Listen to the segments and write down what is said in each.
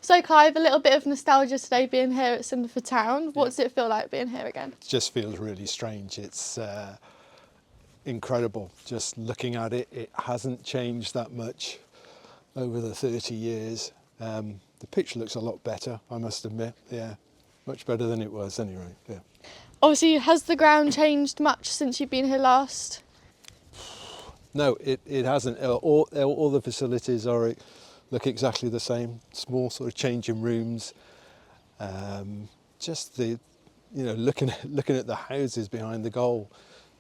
So Clive, a little bit of nostalgia today being here at Cinderford Town. What does it feel like being here again? It just feels really strange. It's incredible. Just looking at it, it hasn't changed that much over the 30 years. The pitch looks a lot better, I must admit. Yeah, much better than it was anyway. Yeah. Obviously, has the ground changed much since you've been here last? No, it hasn't. All the facilities look exactly the same. Small sort of changing rooms. Just looking at the houses behind the goal,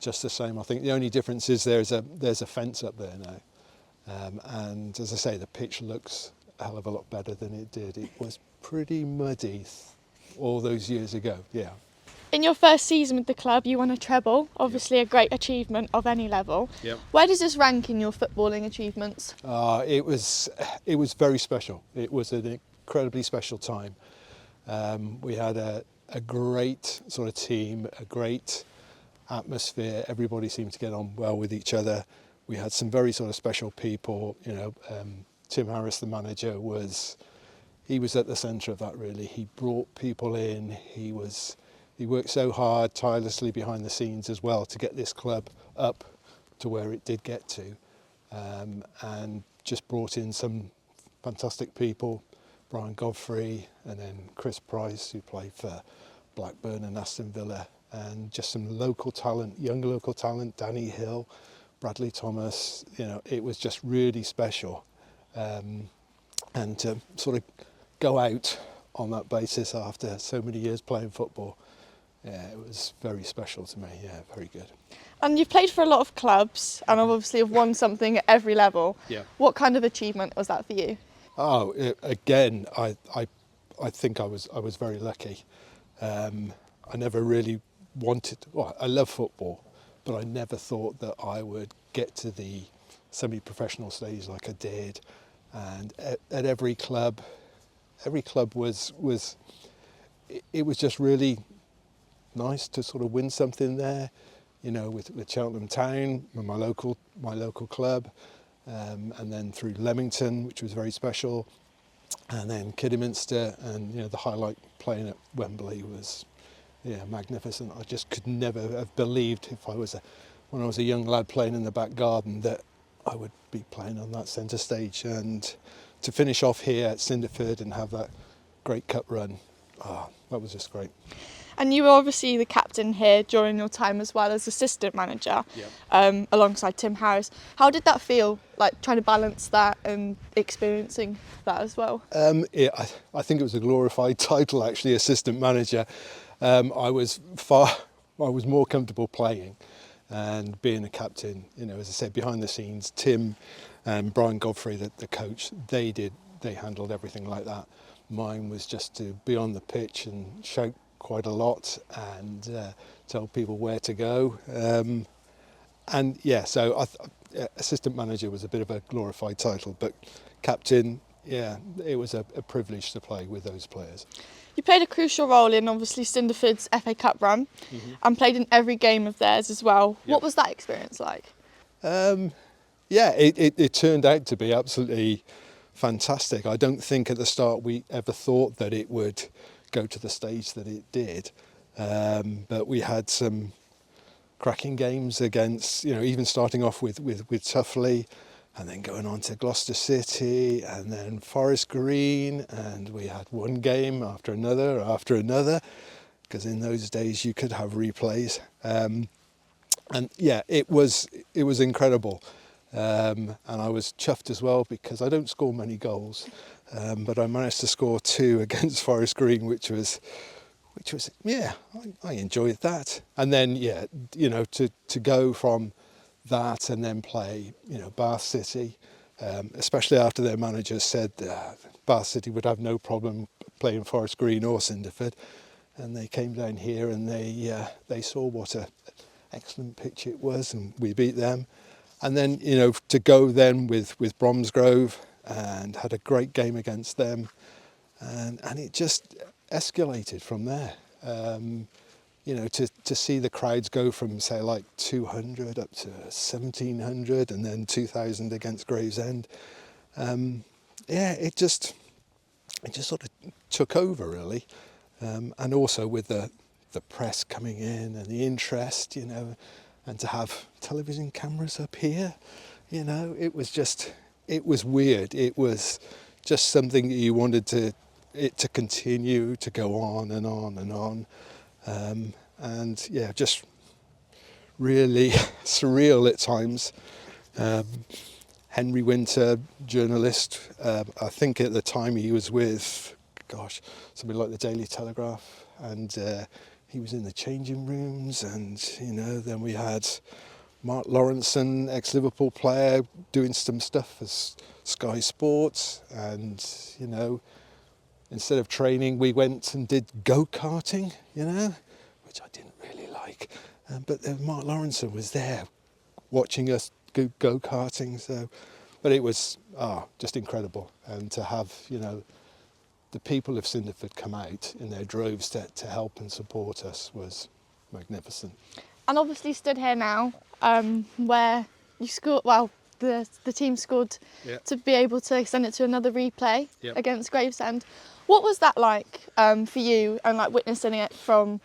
just the same. I think the only difference is there's a fence up there now, and as I say, the pitch looks a hell of a lot better than it did. It was pretty muddy all those years ago. Yeah. In your first season with the club, you won a treble, obviously a great achievement of any level. Yep. Where does this rank in your footballing achievements? It was very special. It was an incredibly special time. We had a great sort of team, a great atmosphere. Everybody seemed to get on well with each other. We had some very sort of special people. Tim Harris, the manager, he was at the centre of that really. He brought people in. He worked so hard, tirelessly behind the scenes as well to get this club up to where it did get to, and just brought in some fantastic people, Brian Godfrey and then Chris Price, who played for Blackburn and Aston Villa, and just some local talent, young local talent, Danny Hill, Bradley Thomas. It was just really special, and to sort of go out on that basis after so many years playing football, yeah, it was very special to me. Yeah, very good. And you've played for a lot of clubs and obviously have won something at every level. Yeah. What kind of achievement was that for you? Oh, again, I think I was very lucky. I never really wanted. Well, I love football, but I never thought that I would get to the semi-professional stage like I did. And at every club was it was just really nice to sort of win something there, with Cheltenham Town, my local club, and then through Leamington, which was very special, and then Kidderminster, and the highlight playing at Wembley was magnificent. I just could never have believed when I was a young lad playing in the back garden that I would be playing on that centre stage, and to finish off here at Cinderford and have that great cup run, that was just great. And you were obviously the captain here during your time as well as assistant manager, alongside Tim Harris. How did that feel, like trying to balance that and experiencing that as well? I think it was a glorified title actually, assistant manager. I was more comfortable playing and being a captain. As I said, behind the scenes, Tim and Brian Godfrey, the coach, they handled everything like that. Mine was just to be on the pitch and shout quite a lot and tell people where to go. So assistant manager was a bit of a glorified title, but captain, it was a privilege to play with those players. You played a crucial role in obviously Cinderford's FA Cup run, and played in every game of theirs as well. Yep. What was that experience like? It turned out to be absolutely fantastic. I don't think at the start we ever thought that it would go to the stage that it did, but we had some cracking games against, even starting off with Tuffley, and then going on to Gloucester City, and then Forest Green, and we had one game after another, because in those days you could have replays, and it was incredible, and I was chuffed as well because I don't score many goals. But I managed to score 2 against Forest Green, which was I enjoyed that. And then to go from that and then play Bath City, especially after their manager said Bath City would have no problem playing Forest Green or Cinderford, and they came down here and they saw what a excellent pitch it was, and we beat them. And then to go then with Bromsgrove, and had a great game against them, and it just escalated from there. To see the crowds go from say like 200 up to 1,700, and then 2,000 against Gravesend. it just sort of took over really, and also with the press coming in and the interest, you know, and to have television cameras up here, you know, it was weird. It was just something that you wanted it to continue to go on and on and on, and yeah, just really surreal at times. Henry Winter, journalist, I think at the time he was with, something like the Daily Telegraph, and he was in the changing rooms, and you know, then we had Mark Lawrenson, ex-Liverpool player, doing some stuff for Sky Sports, and you know, instead of training, we went and did go-karting, you know, which I didn't really like, but Mark Lawrenson was there watching us go-karting, so, but it was just incredible, and to have, you know, the people of Cinderford come out in their droves to help and support us was magnificent. And obviously stood here now, where you scored, well, the team scored to be able to send it to another replay against Gravesend. What was that like for you, and like witnessing it from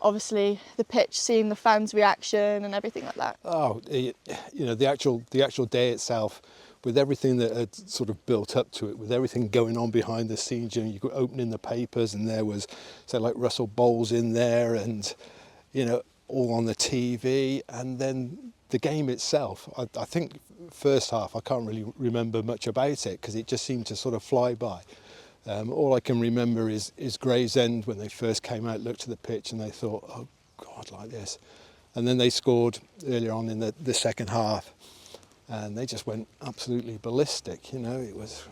obviously the pitch, seeing the fans' reaction and everything like that? Oh, you know, the actual day itself, with everything that had sort of built up to it, with everything going on behind the scenes, you know, you could open in the papers and there was, say, like Russell Bowles in there, and you know, all on the TV, and then the game itself. I think first half I can't really remember much about it because it just seemed to sort of fly by. All I can remember is Gravesend, when they first came out, looked at the pitch and they thought, oh God, like this. And then they scored earlier on in the second half, and they just went absolutely ballistic. You know, it was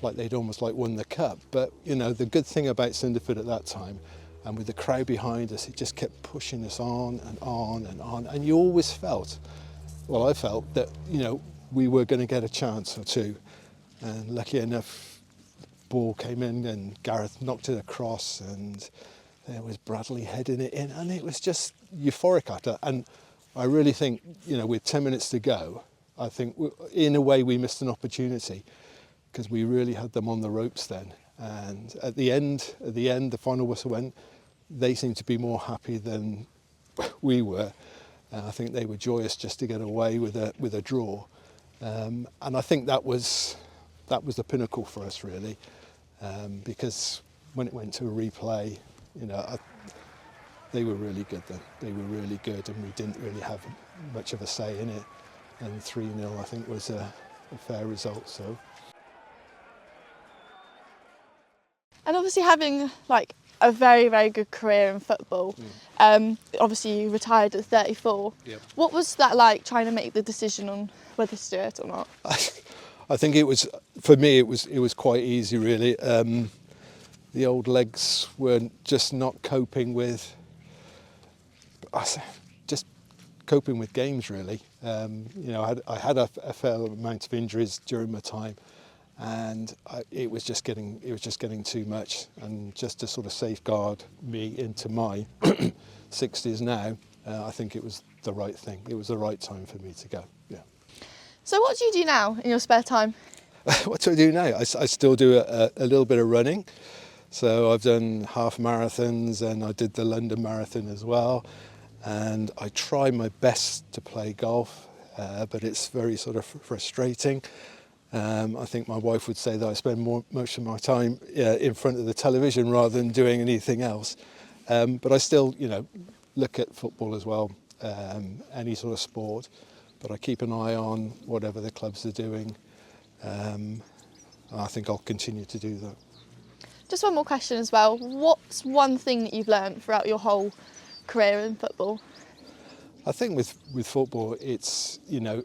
like they'd almost like won the cup. But you know, the good thing about Cinderford at that time, and with the crowd behind us, it just kept pushing us on and on and on. And you always felt, well, I felt that, you know, we were going to get a chance or two. And lucky enough, ball came in and Gareth knocked it across, and there was Bradley heading it in, and it was just euphoric after. And I really think, you know, with 10 minutes to go, I think in a way we missed an opportunity, because we really had them on the ropes then. And at the end, the final whistle went, they seemed to be more happy than we were. And I think they were joyous just to get away with a draw. And I think that was the pinnacle for us, really. Because when it went to a replay, you know, they were really good then. They were really good, and we didn't really have much of a say in it. And 3-0, I think, was a fair result. So. And obviously having like a very, very good career in football, obviously you retired at 34. Yep. What was that like, trying to make the decision on whether to do it or not? I think it was, for me, it was quite easy, really. The old legs were just not coping with, games, really. You know, I had a fair amount of injuries during my time, and it was just getting too much. And just to sort of safeguard me into my 60s now, I think it was the right thing. It was the right time for me to go. Yeah. So what do you do now in your spare time? What do I do now? I still do a little bit of running. So I've done half marathons, and I did the London Marathon as well. And I try my best to play golf, but it's very sort of frustrating. I think my wife would say that I spend most of my time in front of the television rather than doing anything else. But I still, you know, look at football as well, any sort of sport. But I keep an eye on whatever the clubs are doing. I think I'll continue to do that. Just one more question as well. What's one thing that you've learned throughout your whole career in football? I think with football, it's, you know,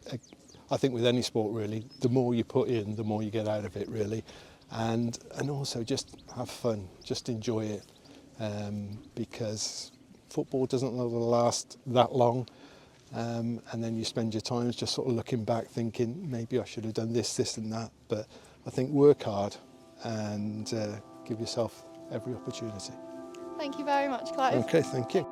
I think with any sport really, the more you put in, the more you get out of it, really. And also just have fun, just enjoy it. Because football doesn't last that long. And then you spend your time just sort of looking back thinking, maybe I should have done this and that. But I think work hard and give yourself every opportunity. Thank you very much, Clive. Okay, thank you.